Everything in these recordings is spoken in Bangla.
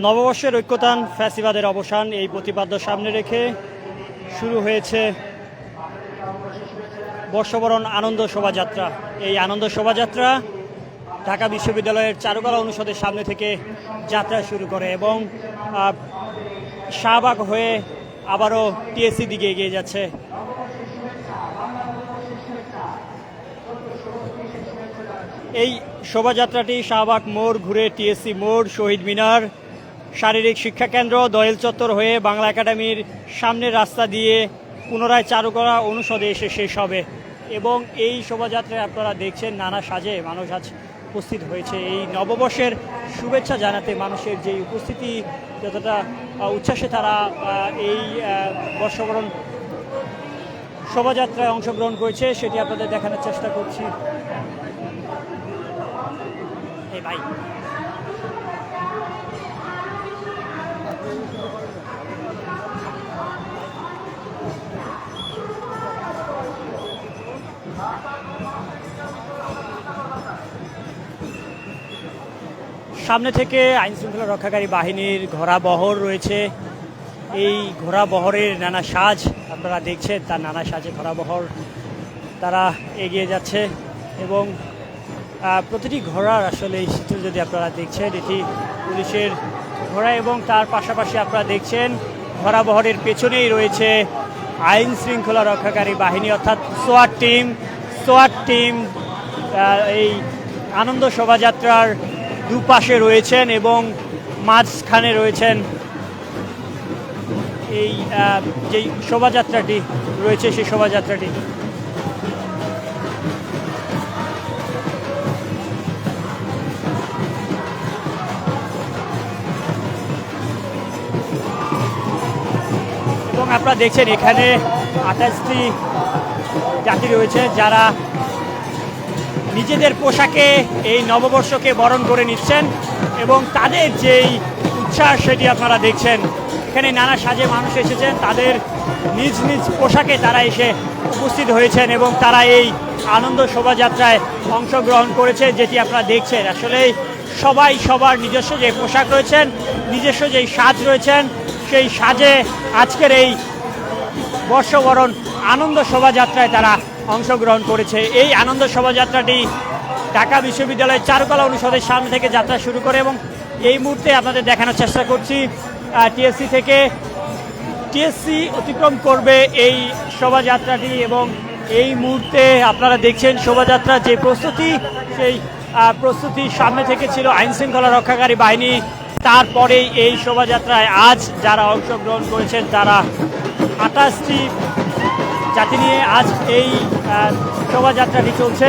নববর্ষের ঐক্যতান, ফ্যাসিবাদের অবসান, এই প্রতিপাদ্য সামনে রেখে শুরু হয়েছে বর্ষবরণ আনন্দ শোভাযাত্রা। এই আনন্দ শোভাযাত্রা ঢাকা বিশ্ববিদ্যালয়ের চারুকলা অনুষদের সামনে থেকে যাত্রা শুরু করে এবং শাহবাগ হয়ে আবারও টিএসসি দিকে এগিয়ে যাচ্ছে। এই শোভাযাত্রাটি শাহবাগ মোড় ঘুরে টিএসসি মোড়, শহীদ মিনার, শারীরিক শিক্ষা কেন্দ্র, দোয়েল চত্বর হয়ে বাংলা একাডেমির সামনের রাস্তা দিয়ে পুনরায় চারুকলা অনুষদে এসে শেষ হবে। এবং এই শোভাযাত্রায় আপনারা দেখছেন নানা সাজে মানুষ আজ উপস্থিত হয়েছে এই নববর্ষের শুভেচ্ছা জানাতে। মানুষের যে উপস্থিতি, যতটা উচ্ছ্বাসে তারা এই বর্ষবরণ শোভাযাত্রায় অংশগ্রহণ করেছে সেটি আপনাদের দেখানোর চেষ্টা করছি। এই ভাই সামনে থেকে আইন শৃঙ্খলা রক্ষাকারী বাহিনীর ঘোড়া বহর রয়েছে। এই ঘোড়া বহরের নানা সাজ আপনারা দেখছেন, তার নানা সাজে ঘোড়া বহর তারা এগিয়ে যাচ্ছে এবং প্রতিটি ঘোড়ার আসলে এই চিত্র যদি আপনারা দেখছেন, এটি পুলিশের ঘোড়া এবং তার পাশাপাশি আপনারা দেখছেন ঘোড়া বহরের পেছনেই রয়েছে আইন শৃঙ্খলা রক্ষাকারী বাহিনী অর্থাৎ সোয়াট টিম এই আনন্দ শোভাযাত্রার দুপাশে রয়েছেন এবং মাঝখানে রয়েছেন এই যেই শোভাযাত্রাটি রয়েছে সেই শোভাযাত্রাটি। এবং আপনারা দেখছেন এখানে 28টি জাতি রয়েছে যারা নিজেদের পোশাকে এই নববর্ষকে বরণ করে নিচ্ছেন এবং তাদের যেই উচ্ছ্বাস সেটি আপনারা দেখছেন। এখানে নানা সাজে মানুষ এসেছেন, তাদের নিজ নিজ পোশাকে তারা এসে উপস্থিত হয়েছেন এবং তারা এই আনন্দ শোভাযাত্রায় অংশগ্রহণ করেছে যেটি আপনারা দেখছেন। আসলে সবাই সবার নিজস্ব যে পোশাক রয়েছেন, নিজস্ব যেই সাজ রয়েছেন, সেই সাজে আজকের এই বর্ষবরণ আনন্দ শোভাযাত্রায় তারা অংশগ্রহণ করেছে। এই আনন্দ শোভাযাত্রাটি ঢাকা বিশ্ববিদ্যালয়ের চারুকলা অনুষদের সামনে থেকে যাত্রা শুরু করে এবং এই মুহূর্তে আপনাদের দেখানোর চেষ্টা করছি টিএসসি থেকে। টিএসসি অতিক্রম করবে এই শোভাযাত্রাটি এবং এই মুহূর্তে আপনারা দেখছেন শোভাযাত্রার যে প্রস্তুতি, সেই প্রস্তুতির সামনে থেকে ছিল আইন শৃঙ্খলা রক্ষাকারী বাহিনী। তারপরেই এই শোভাযাত্রায় আজ যারা অংশগ্রহণ করেছেন তারা 28টি জাতি নিয়ে আজ এই শোভাযাত্রাটি চলছে।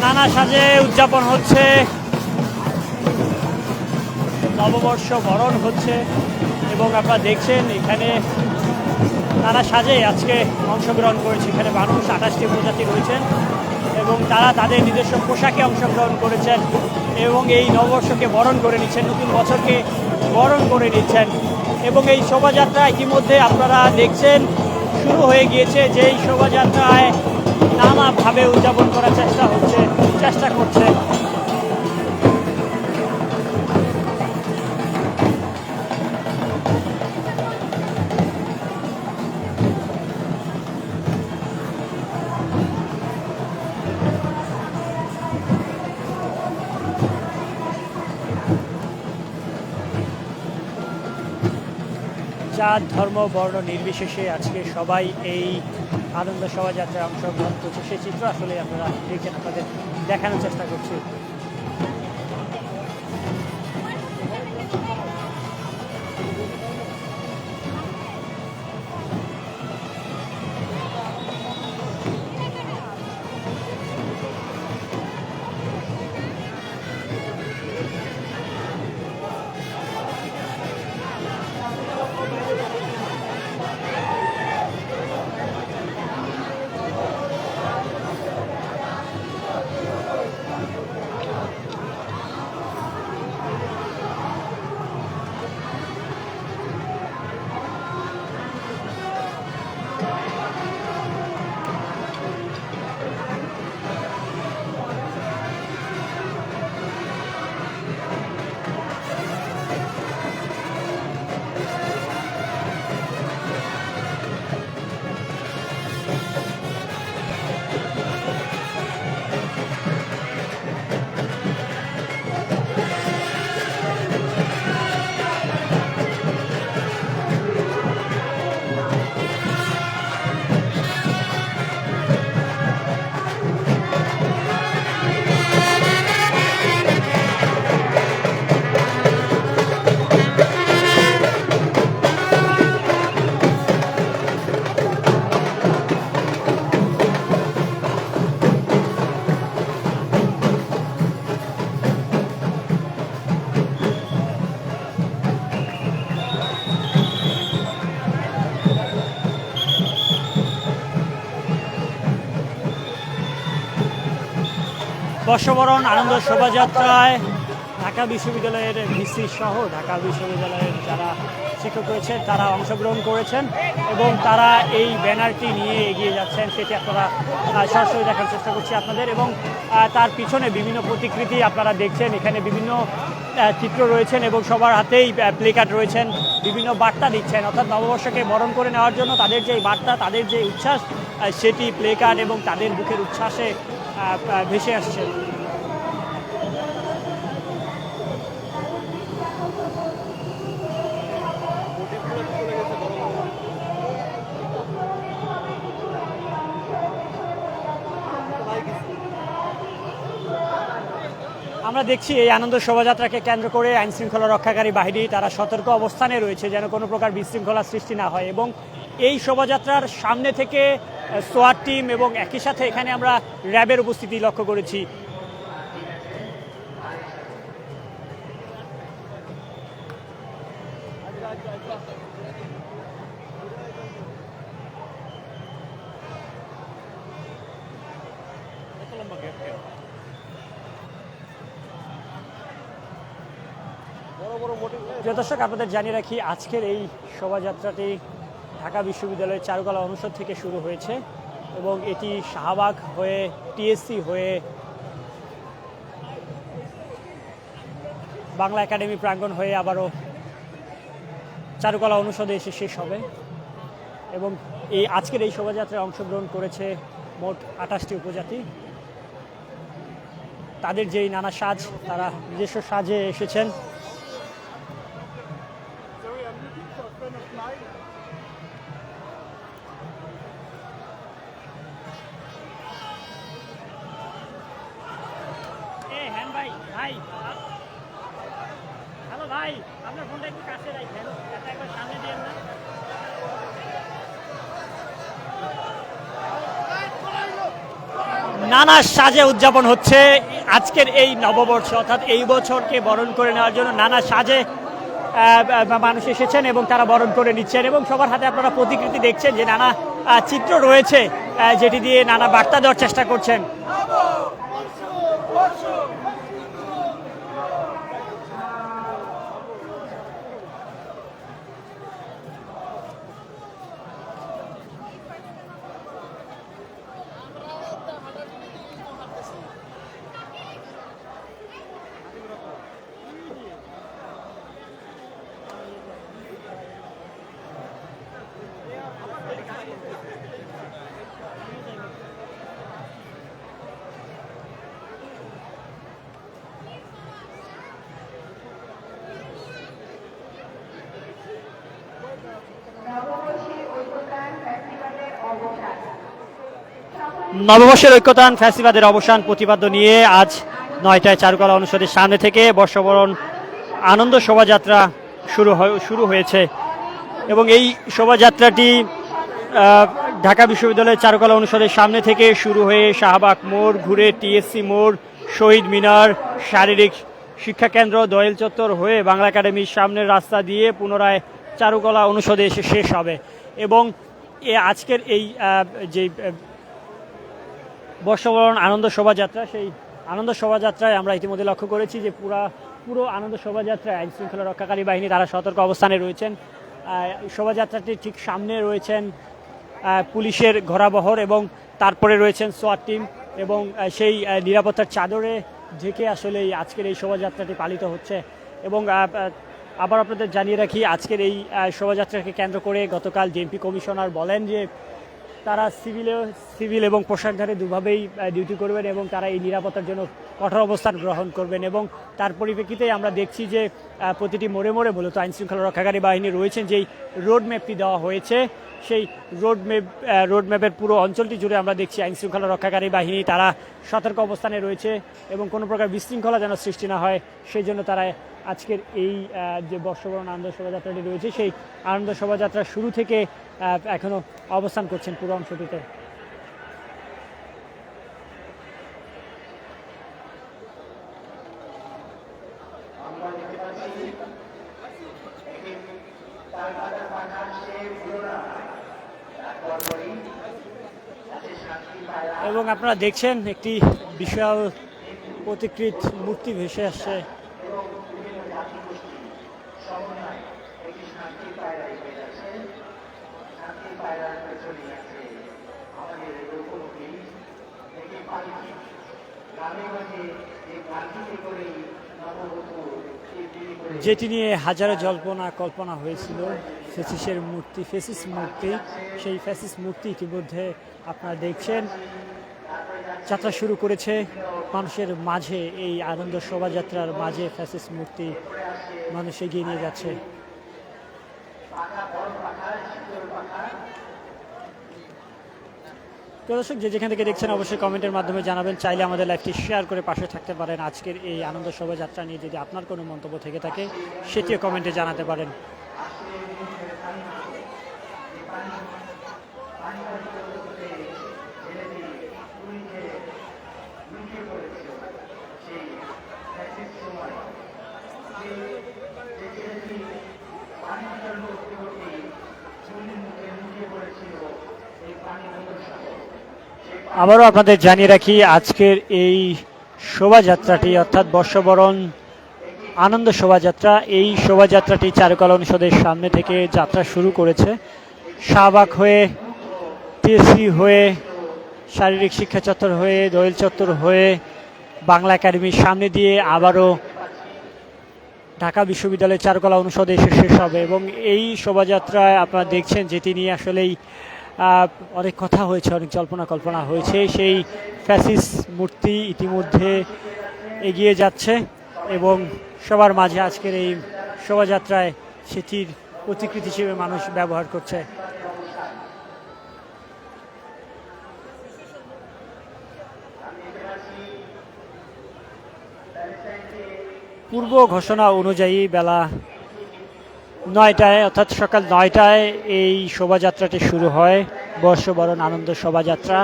নানা সাজে উদযাপন হচ্ছে, নববর্ষ বরণ হচ্ছে এবং আপনারা দেখছেন এখানে নানা সাজে আজকে অংশগ্রহণ করেছে। এখানে মানুষ 28টি প্রজাতি রয়েছেন এবং তারা তাদের নিজস্ব পোশাকে অংশগ্রহণ করেছেন এবং এই নববর্ষকে বরণ করে নিচ্ছেন, নতুন বছরকে বরণ করে নিচ্ছেন। এবং এই শোভাযাত্রা ইতিমধ্যে আপনারা দেখছেন শুরু হয়ে গিয়েছে, যেই শোভাযাত্রায় নানাভাবে উদযাপন করার চেষ্টা করছে। জাত ধর্ম বর্ণ নির্বিশেষে আজকে সবাই এই আনন্দ শোভাযাত্রায় অংশগ্রহণ করছে সেই চিত্র আসলে আপনারা দেখছেন, আপনাদের দেখানোর চেষ্টা করছি। বর্ষবরণ আনন্দ শোভাযাত্রায় ঢাকা বিশ্ববিদ্যালয়ের ভিসি সহ ঢাকা বিশ্ববিদ্যালয়ের যারা শিক্ষক রয়েছেন তারা অংশগ্রহণ করেছেন এবং তারা এই ব্যানারটি নিয়ে এগিয়ে যাচ্ছেন, সেটি আপনারা সরাসরি দেখার চেষ্টা করছি আপনাদের। এবং তার পিছনে বিভিন্ন প্রতিকৃতি আপনারা দেখছেন, এখানে বিভিন্ন চিত্র রয়েছেন এবং সবার হাতেই প্লেকার্ড রয়েছেন, বিভিন্ন বার্তা দিচ্ছেন, অর্থাৎ নববর্ষকে বরণ করে নেওয়ার জন্য তাদের যে বার্তা, তাদের যে উচ্ছ্বাস, সেটি প্লেকার্ড এবং তাদের বুকের উচ্ছ্বাসে ভেসে আসছে। আমরা দেখছি এই আনন্দ শোভাযাত্রাকে কেন্দ্র করে আইন শৃঙ্খলা রক্ষাকারী বাহিনী তারা সতর্ক অবস্থানে রয়েছে যেন কোনো প্রকার বিশৃঙ্খলা সৃষ্টি না হয়। এবং এই শোভাযাত্রার সামনে থেকে সোয়াট টিম এবং একই সাথে এখানে আমরা র্যাবের উপস্থিতি লক্ষ্য করেছি। প্রিয় দর্শক, আপনাদের জানিয়ে রাখি আজকের এই শোভাযাত্রাটি ঢাকা বিশ্ববিদ্যালয়ের চারুকলা অনুষদ থেকে শুরু হয়েছে এবং এটি শাহবাগ হয়ে টিএসসি হয়ে বাংলা একাডেমি প্রাঙ্গণ হয়ে আবারও চারুকলা অনুষদে এসে শেষ হবে। এবং এই আজকের এই শোভাযাত্রায় অংশগ্রহণ করেছে মোট 28টি উপজাতি। তাদের যেই নানা সাজ, তারা নিজস্ব সাজে এসেছেন। ভাই হ্যালো ভাই, আপনার ফোনটা একটু কাছে রাখেন, একবার সামনে দিয়ে না। নানা সাজে উদযাপন হচ্ছে আজকের এই নববর্ষ, অর্থাৎ এই বছরকে বরণ করে নেওয়ার জন্য নানা সাজে মানুষ এসেছেন এবং তারা বরণ করে নিচ্ছেন। এবং সবার হাতে আপনারা প্রতিকৃতি দেখছেন যে নানা চিত্র রয়েছে, যেটি দিয়ে নানা বার্তা দেওয়ার চেষ্টা করছেন। নববর্ষের ঐক্যতান ফ্যাসিবাদের অবসান প্রতিপাদ্য নিয়ে আজ 9টায় চারুকলা অনুষদের সামনে থেকে বর্ষবরণ আনন্দ শোভাযাত্রা শুরু হয়েছে এবং এই শোভাযাত্রাটি ঢাকা বিশ্ববিদ্যালয়ের চারুকলা অনুষদের সামনে থেকে শুরু হয়ে শাহবাগ মোড় ঘুরে টিএসসি মোড় শহীদ মিনার শারীরিক শিক্ষা কেন্দ্র দোয়েল চত্বর হয়ে বাংলা একাডেমির সামনের রাস্তা দিয়ে পুনরায় চারুকলা অনুষদে এসে শেষ হবে এবং আজকের এই যে বর্ষবরণ আনন্দ শোভাযাত্রা সেই আনন্দ শোভাযাত্রায় আমরা ইতিমধ্যে লক্ষ্য করেছি যে পুরো আনন্দ শোভাযাত্রায় আইন শৃঙ্খলা রক্ষাকারী বাহিনী তারা সতর্ক অবস্থানে রয়েছেন। শোভাযাত্রাটির ঠিক সামনে রয়েছেন পুলিশের ঘোড়াবহর এবং তারপরে রয়েছেন সোয়াট টিম এবং সেই নিরাপত্তার চাদরে ঢেকে আসলে আজকের এই শোভাযাত্রাটি পালিত হচ্ছে এবং আবার আপনাদের জানিয়ে রাখি আজকের এই শোভাযাত্রাকে কেন্দ্র করে গতকাল ডিএমপি কমিশনার বলেন যে তারা সিভিল এবং পোশাকধারে দুভাবেই ডিউটি করবেন এবং তারা এই নিরাপত্তার জন্য কঠোর অবস্থান গ্রহণ করবেন এবং তার পরিপ্রেক্ষিতে আমরা দেখছি যে প্রতিটি মোড়ে মোড়ে মূলত আইনশৃঙ্খলা রক্ষাকারী বাহিনী রয়েছেন যেই রোড ম্যাপটি দেওয়া হয়েছে সেই রোড ম্যাপের পুরো অঞ্চলটি জুড়ে আমরা দেখছি আইনশৃঙ্খলা রক্ষাকারী বাহিনী তারা সতর্ক অবস্থানে রয়েছে এবং কোনো প্রকার বিশৃঙ্খলা যেন সৃষ্টি না হয় সেই জন্য তারা আজকের এই যে বর্ষবরণ আনন্দ শোভাযাত্রাটি রয়েছে সেই আনন্দ শোভাযাত্রা শুরু থেকে এখনও অবস্থান করছেন পুরো অংশটিতে। এবং আপনারা দেখছেন একটি বিশাল প্রতিকৃত মূর্তি ভেসে আসছে যেটি নিয়ে হাজারো জল্পনা কল্পনা হয়েছিল ফেসিস মূর্তি সেই ফেসিস মূর্তি ইতিমধ্যে আপনারা দেখছেন যাত্রা শুরু করেছে মানুষের মাঝে এই আনন্দ শোভাযাত্রার মাঝে ফেসিস মূর্তি মানুষ এগিয়ে নিয়ে যাচ্ছে। দর্শক যে যেখান থেকে দেখছেন অবশ্যই কমেন্টের মাধ্যমে জানাবেন, চাইলে আমাদের লাইভটি শেয়ার করে পাশে থাকতে পারেন। আজকের এই আনন্দ শোভাযাত্রা নিয়ে যদি আপনার কোনো মন্তব্য থেকে থাকে সেটিও কমেন্টে জানাতে পারেন। আবারও আপনাদের জানিয়ে রাখি আজকের এই শোভাযাত্রাটি অর্থাৎ বর্ষবরণ আনন্দ শোভাযাত্রা, এই শোভাযাত্রাটি চারুকলা অনুষদের সামনে থেকে যাত্রা শুরু করেছে শাহবাগ হয়ে টিএসসি হয়ে শারীরিক শিক্ষা চত্বর হয়ে দোয়েল চত্বর হয়ে বাংলা একাডেমির সামনে দিয়ে আবারও ঢাকা বিশ্ববিদ্যালয়ের চারুকলা অনুষদে এসে শেষ হবে এবং এই শোভাযাত্রায় আপনারা দেখছেন যেটি নিয়ে আসলেই অনেক কথা হয়েছে, অনেক জল্পনা কল্পনা হয়েছে। সেই ফ্যাসিস মূর্তি ইতিমধ্যে এগিয়ে যাচ্ছে এবং সবার মাঝে আজকের এই শোভাযাত্রায় সেটির প্রতিকৃতি হিসেবে মানুষ ব্যবহার করছে। পূর্ব ঘোষণা অনুযায়ী বেলা 9টায় অর্থাৎ সকাল 9টায় এই শোভাযাত্রাটি শুরু হয়, বর্ষবরণ আনন্দ শোভাযাত্রা।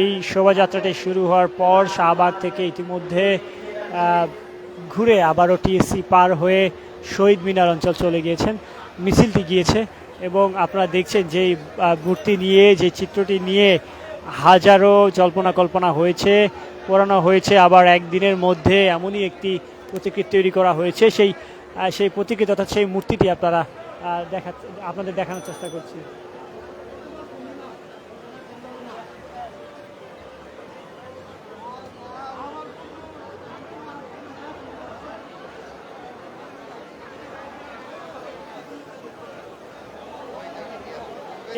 এই শোভাযাত্রাটি শুরু হওয়ার পর শাহবাগ থেকে ইতিমধ্যে ঘুরে আবারও টিএসসি পার হয়ে শহীদ মিনার অঞ্চল চলে গিয়েছেন, মিছিলটি গিয়েছে এবং আপনারা দেখছেন যেই মূর্তি নিয়ে যে চিত্রটি নিয়ে হাজারো জল্পনা কল্পনা হয়েছে, পড়ানো হয়েছে, আবার একদিনের মধ্যে এমনই একটি প্রতিকৃতি তৈরি করা হয়েছে। সেই প্রতিকৃতি অর্থাৎ সেই মূর্তিটি আপনাদের দেখানোর চেষ্টা করছি।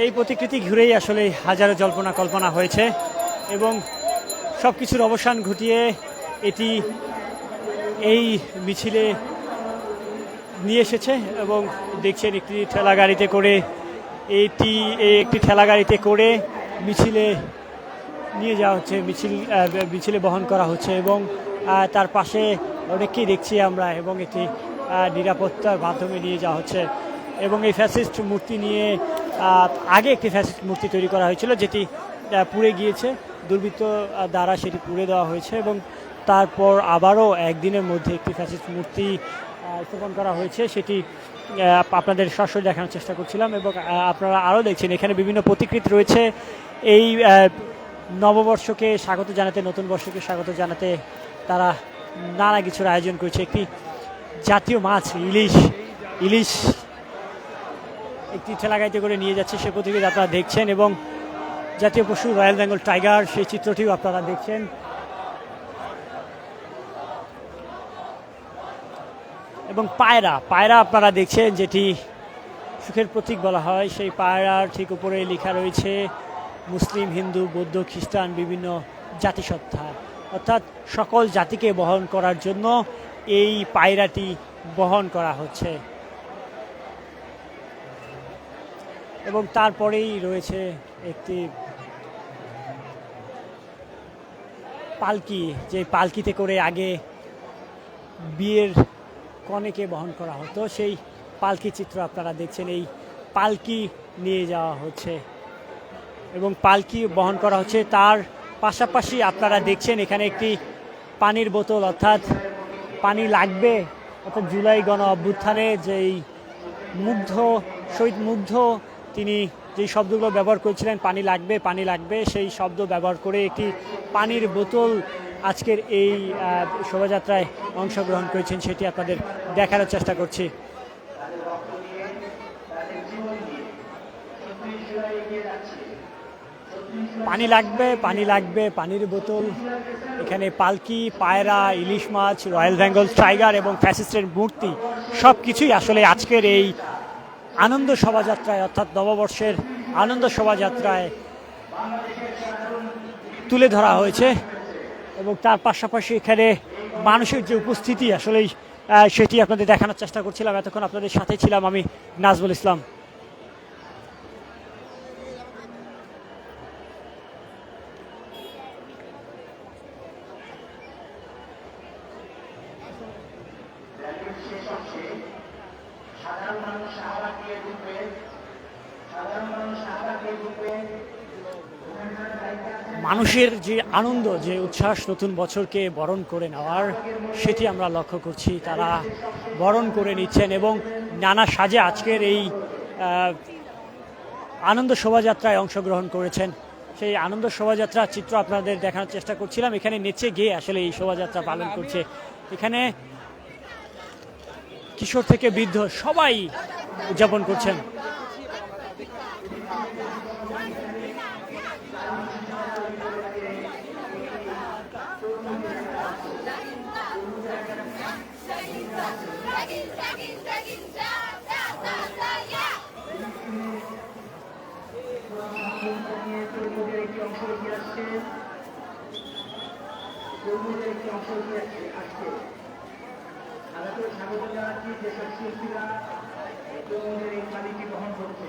এই প্রতিকৃতি ঘুরেই আসলে হাজারো জল্পনা কল্পনা হয়েছে এবং সব কিছুর অবসান ঘটিয়ে এটি এই মিছিলে নিয়ে এসেছে এবং দেখছেন একটি ঠেলা গাড়িতে করে মিছিলে নিয়ে যাওয়া হচ্ছে, মিছিলে বহন করা হচ্ছে এবং তার পাশে অনেককেই দেখছি আমরা এবং এটি নিরাপত্তার মাধ্যমে নিয়ে যাওয়া হচ্ছে এবং এই ফ্যাসিস্ট মূর্তি নিয়ে আগে একটি ফ্যাসিস্ট মূর্তি তৈরি করা হয়েছিল, যেটি পুড়ে গিয়েছে, দুর্বৃত্ত দ্বারা সেটি পুড়ে দেওয়া হয়েছে এবং তারপর আবারও একদিনের মধ্যে একটি ফ্যাসিস্ট মূর্তি স্থাপন করা হয়েছে, সেটি আপনাদের সরাসরি দেখানোর চেষ্টা করছিলাম এবং আপনারা আরও দেখছেন এখানে বিভিন্ন প্রতিকৃতি রয়েছে। এই নববর্ষকে স্বাগত জানাতে, নতুন বর্ষকে স্বাগত জানাতে তারা নানা কিছুর আয়োজন করেছে। একটি জাতীয় মাছ ইলিশ একটি ঠেলাগাড়িতে করে নিয়ে যাচ্ছে, সে প্রতিকৃতি আপনারা দেখছেন এবং জাতীয় পশু রয়্যাল বেঙ্গল টাইগার, সেই চিত্রটিও আপনারা দেখছেন। এবং পায়রা আপনারা দেখছেন, যেটি সুখের প্রতীক বলা হয়, সেই পায়রার ঠিক উপরে লেখা রয়েছে মুসলিম, হিন্দু, বৌদ্ধ, খ্রিস্টান বিভিন্ন জাতিসত্তা, অর্থাৎ সকল জাতিকে বহন করার জন্য এই পায়রাটি বহন করা হচ্ছে। এবং তারপরেই রয়েছে একটি পালকি, যে পালকিতে করে আগে বিয়ের কনেকে বহন করা হতো, সেই পালকি চিত্র আপনারা দেখছেন। এই পালকি নিয়ে যাওয়া হচ্ছে এবং পালকি বহন করা হচ্ছে। তার পাশাপাশি আপনারা দেখছেন এখানে একটি পানির বোতল, অর্থাৎ পানি লাগবে, অর্থাৎ জুলাই গণ অভ্যুত্থানে যেই শহীদ মুগ্ধ তিনি যেই শব্দগুলো ব্যবহার করেছিলেন, পানি লাগবে, সেই শব্দ ব্যবহার করে একটি পানির বোতল আজকের এই শোভাযাত্রায় অংশগ্রহণ করেছেন, সেটি আপনাদের দেখানোর চেষ্টা করছি। পানি লাগবে, পানির বোতল, এখানে পালকি, পায়রা, ইলিশ মাছ, রয়্যাল বেঙ্গল টাইগার এবং ফ্যাসিস্টের মূর্তি সব কিছুই আসলে আজকের এই আনন্দ শোভাযাত্রায়, অর্থাৎ নববর্ষের আনন্দ শোভাযাত্রায় তুলে ধরা হয়েছে। এবং তার পাশাপাশি এখানে মানুষের যে উপস্থিতি আসলেই সেটি আপনাদের দেখানোর চেষ্টা করছিলাম। এতক্ষণ আপনাদের সাথে ছিলাম আমি, নাজমুল ইসলাম। মানুষের যে আনন্দ, যে উচ্ছ্বাস নতুন বছরকে বরণ করে নেওয়ার, সেটি আমরা লক্ষ্য করছি। তারা বরণ করে নিচ্ছেন এবং নানা সাজে আজকের এই আনন্দ শোভাযাত্রায় অংশগ্রহণ করেছেন। সেই আনন্দ শোভাযাত্রার চিত্র আপনাদের দেখানোর চেষ্টা করছিলাম। এখানে নেচে গিয়ে আসলে এই শোভাযাত্রা পালন করছে। এখানে কিশোর থেকে বৃদ্ধ সবাই উদযাপন করছেন। স্বাগত জানাচ্ছি যেসব শিল্পীরা এই পানিটি বহন করছে।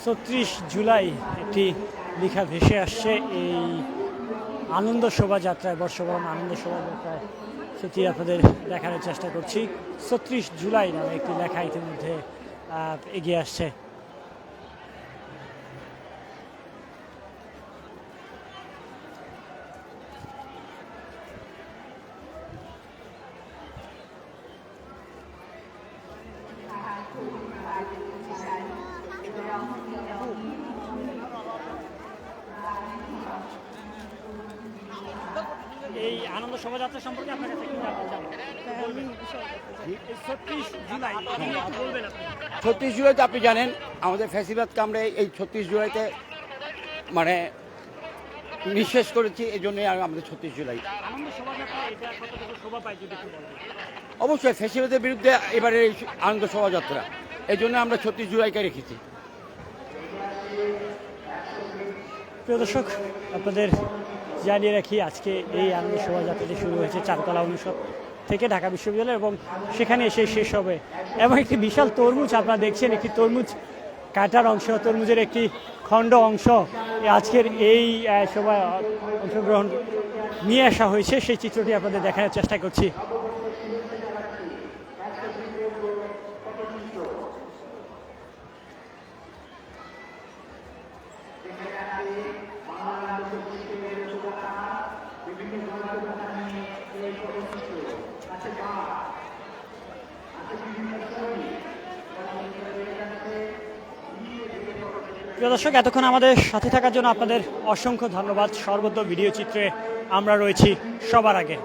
ছত্রিশ জুলাই একটি লেখা ভেসে আসছে এই আনন্দ শোভাযাত্রায়, বর্ষবরণ আনন্দ শোভাযাত্রায়, সেটি আপনাদের দেখানোর চেষ্টা করছি। ৩৬ জুলাই নামে একটি লেখা ইতিমধ্যে এগিয়ে আসছে। এই আনন্দ শোভাযাত্রা সম্পর্কে আপনার কাছে কি জানতে চান? বলবেন। এই 36 জুলাই আপনি একটু বলবেন আপনি। 36 জুলাইতে আপনি জানেন আমাদের ফ্যাসিবাদকে আমরা এই 36 জুলাইতে মানে নিঃশেষ করেছি, এই জন্যই আমাদের 36 জুলাই। আনন্দ শোভাযাত্রা এটা কতটুকু শোভা পায় যদি একটু বলবেন। অবশ্যই ফ্যাসিবাদের বিরুদ্ধে এবারে এই আনন্দ শোভাযাত্রা, এই জন্য আমরা 36 জুলাইকে রেখেছি। প্রিয় দর্শক, আপনাদের জানিয়ে রাখি আজকে এই আনন্দ শোভাযাত্রাটি শুরু হয়েছে চারুকলা অনুষদ থেকে ঢাকা বিশ্ববিদ্যালয় এবং সেখানে এসে শেষ হবে। এবং একটি বিশাল তরমুজ আপনারা দেখছেন, একটি তরমুজ কাটার অংশ, তরমুজের একটি খণ্ড অংশ আজকের এই সভায় অংশগ্রহণ নিয়ে আসা হয়েছে, সেই চিত্রটি আপনাদের দেখানোর চেষ্টা করছি। প্রিয় দর্শক, এতক্ষণ আমাদের সাথে থাকার জন্য আপনাদের অসংখ্য ধন্যবাদ। সর্বত্র ভিডিও চিত্রে আমরা রয়েছি সবার আগে।